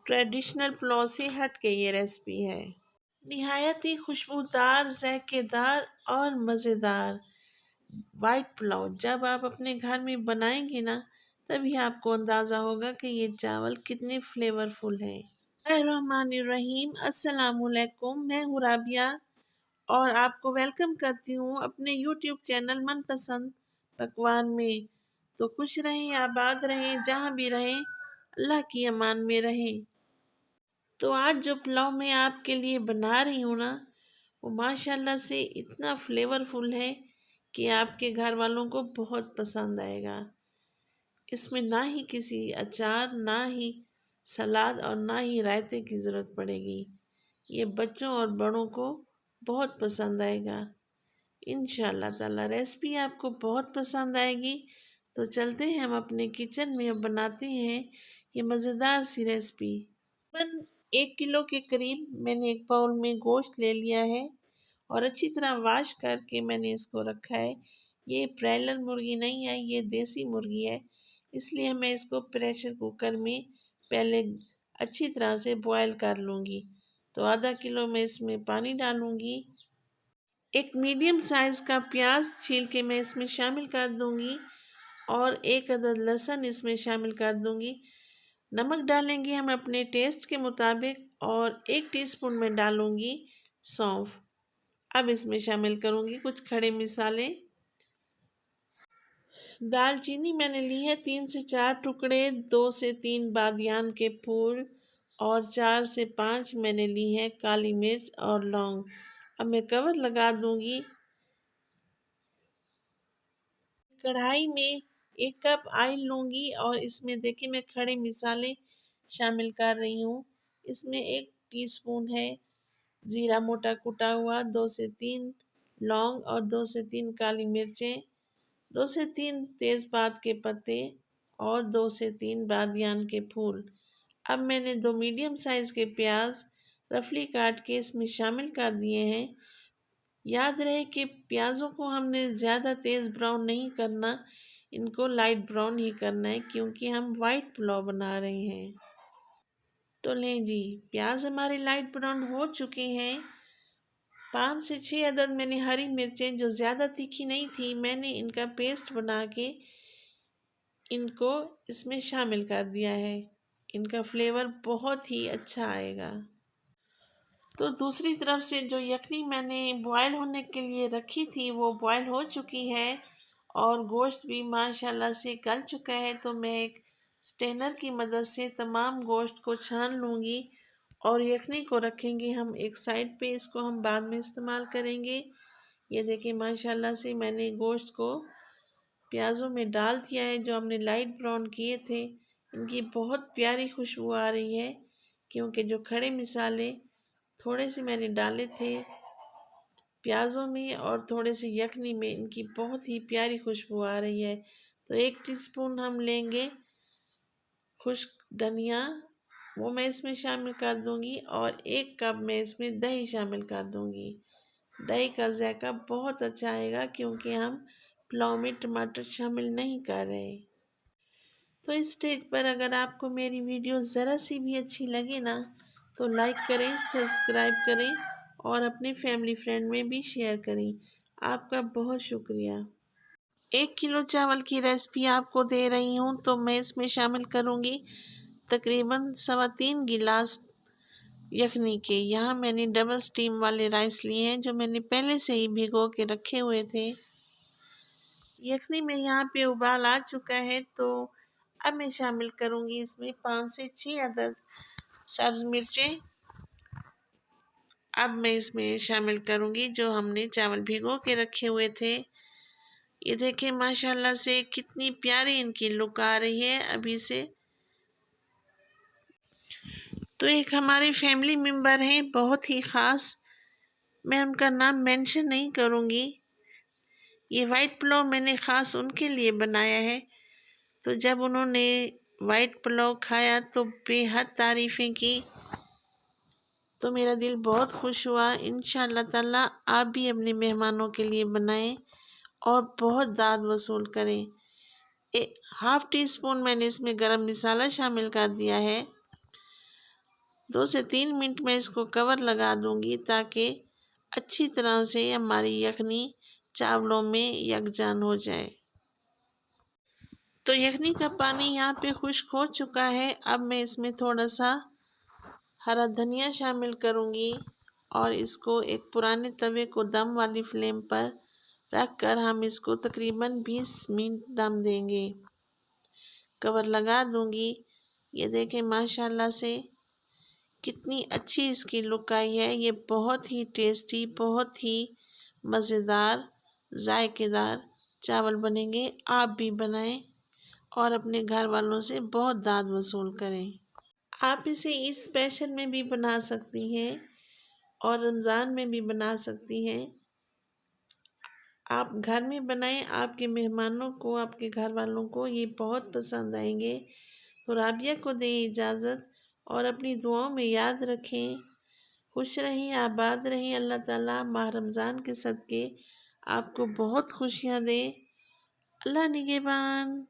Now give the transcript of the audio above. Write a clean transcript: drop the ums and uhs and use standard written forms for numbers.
Traditional pulao से हट के ये रेसिपी है। निहायत ही खुशबूदार, जायकेदार और मज़ेदार वाइट पुलाव जब आप अपने घर में बनाएंगे ना, तभी आपको अंदाज़ा होगा कि ये चावल कितने फ्लेवरफुल हैं। रहमानिर्रहीम, अस्सलामुअलैकुम। मैं हूँ राबिया और आपको वेलकम करती हूँ अपने यूट्यूब चैनल मनपसंद पकवान में। तो खुश रहें, आबाद रहें, जहाँ भी रहें, अल्लाह की अमान में रहें। तो आज जो पुलाव मैं आपके लिए बना रही हूँ ना, वो माशाल्लाह से इतना फ्लेवरफुल है कि आपके घर वालों को बहुत पसंद आएगा। इसमें ना ही किसी अचार, ना ही सलाद और ना ही रायते की ज़रूरत पड़ेगी। ये बच्चों और बड़ों को बहुत पसंद आएगा। इंशाअल्लाह ताला रेसिपी आपको बहुत पसंद आएगी। तो चलते हैं हम अपने किचन में, अब बनाते हैं ये मज़ेदार सी रेसिपी। तकरीबन 1 किलो के करीब मैंने एक बाउल में गोश्त ले लिया है और अच्छी तरह वॉश करके मैंने इसको रखा है। ये ब्रायलर मुर्गी नहीं है, ये देसी मुर्गी है, इसलिए मैं इसको प्रेशर कुकर में पहले अच्छी तरह से बॉयल कर लूँगी। तो आधा किलो मैं इसमें पानी डालूँगी। एक मीडियम साइज़ का प्याज छील के मैं इसमें शामिल कर दूँगी और 1 अदद लहसुन इसमें शामिल कर दूँगी। नमक डालेंगे हम अपने टेस्ट के मुताबिक और 1 टीस्पून में डालूँगी सौंफ। अब इसमें शामिल करूँगी कुछ खड़े मसाले। दालचीनी मैंने ली है 3 से 4 टुकड़े, 2 से 3 बादियान के फूल और 4 से 5 मैंने ली है काली मिर्च और लौंग। अब मैं कवर लगा दूँगी। कढ़ाई में 1 कप ऑयल लूँगी और इसमें देखिए मैं खड़े मसाले शामिल कर रही हूँ। इसमें 1 टीस्पून है ज़ीरा मोटा कुटा हुआ, 2 से 3 लौंग और 2 से 3 काली मिर्चें, 2 से 3 तेज़पात के पत्ते और 2 से 3 बादियान के फूल। अब मैंने 2 मीडियम साइज़ के प्याज रफली काट के इसमें शामिल कर दिए हैं। याद रहे कि प्याज़ों को हमने ज़्यादा तेज़ ब्राउन नहीं करना, इनको लाइट ब्राउन ही करना है क्योंकि हम वाइट पुलाव बना रहे हैं। तो लें जी, प्याज हमारे लाइट ब्राउन हो चुके हैं। 5 से 6 अदद मैंने हरी मिर्चें जो ज़्यादा तीखी नहीं थी, मैंने इनका पेस्ट बना के इनको इसमें शामिल कर दिया है। इनका फ्लेवर बहुत ही अच्छा आएगा। तो दूसरी तरफ से जो यखनी मैंने बॉयल होने के लिए रखी थी वो बॉयल हो चुकी है और गोश्त भी माशाल्लाह से गल चुका है। तो मैं एक स्ट्रेनर की मदद से तमाम गोश्त को छान लूँगी और यखनी को रखेंगे हम एक साइड पे, इसको हम बाद में इस्तेमाल करेंगे। ये देखिए माशाल्लाह से मैंने गोश्त को प्याज़ों में डाल दिया है जो हमने लाइट ब्राउन किए थे। इनकी बहुत प्यारी खुशबू आ रही है क्योंकि जो खड़े मसाले थोड़े से मैंने डाले थे प्याज़ों में और थोड़े से यखनी में, इनकी बहुत ही प्यारी खुशबू आ रही है। तो 1 टीस्पून हम लेंगे खुश्क धनिया, वो मैं इसमें शामिल कर दूंगी और 1 कप मैं इसमें दही शामिल कर दूंगी। दही का जायका बहुत अच्छा आएगा क्योंकि हम पुलाव में टमाटर शामिल नहीं कर रहे। तो इस स्टेज पर अगर आपको मेरी वीडियो ज़रा सी भी अच्छी लगे ना, तो लाइक करें, सब्सक्राइब करें और अपने फैमिली फ्रेंड में भी शेयर करें। आपका बहुत शुक्रिया। 1 किलो चावल की रेसिपी आपको दे रही हूँ तो मैं इसमें शामिल करूँगी तकरीबन 3.25 गिलास यखनी के। यहाँ मैंने डबल स्टीम वाले राइस लिए हैं जो मैंने पहले से ही भिगो के रखे हुए थे। यखनी में यहाँ पे उबाल आ चुका है तो अब मैं शामिल करूँगी इसमें 5 से 6 अदद सब्ज़ मिर्चें। अब मैं इसमें शामिल करूँगी जो हमने चावल भिगो के रखे हुए थे। ये देखें माशाल्लाह से कितनी प्यारी इनकी लुक आ रही है अभी से। तो एक हमारे फैमिली मेम्बर हैं बहुत ही ख़ास, मैं उनका नाम मेंशन नहीं करूँगी। ये वाइट पुलाव मैंने ख़ास उनके लिए बनाया है। तो जब उन्होंने वाइट पुलाव खाया तो बेहद तारीफ़ें की, तो मेरा दिल बहुत खुश हुआ। इंशाअल्लाह ताला आप भी अपने मेहमानों के लिए बनाएं और बहुत दाद वसूल करें। 1/2 टीस्पून मैंने इसमें गरम मसाला शामिल कर दिया है 2 से 3 मिनट में इसको कवर लगा दूंगी ताकि अच्छी तरह से हमारी यखनी चावलों में यकजान हो जाए। तो यखनी का पानी यहाँ पे खुश्क हो चुका है। अब मैं इसमें थोड़ा सा हरा धनिया शामिल करूँगी और इसको एक पुराने तवे को दम वाली फ्लेम पर रख कर हम इसको तकरीबन 20 मिनट दम देंगे। कवर लगा दूँगी। ये देखें माशाल्लाह से कितनी अच्छी इसकी लुक आई है। ये बहुत ही टेस्टी, बहुत ही मज़ेदार, जायकेदार चावल बनेंगे। आप भी बनाएं और अपने घर वालों से बहुत दाद वसूल करें। आप इसे ईद स्पेशल में भी बना सकती हैं और रमज़ान में भी बना सकती हैं। आप घर में बनाएं, आपके मेहमानों को, आपके घर वालों को ये बहुत पसंद आएंगे। तो राबिया को दें इजाज़त और अपनी दुआओं में याद रखें। खुश रहें, आबाद रहें। अल्लाह ताला माह रमज़ान के सदके आपको बहुत खुशियाँ दे। अल्लाह निगहबान।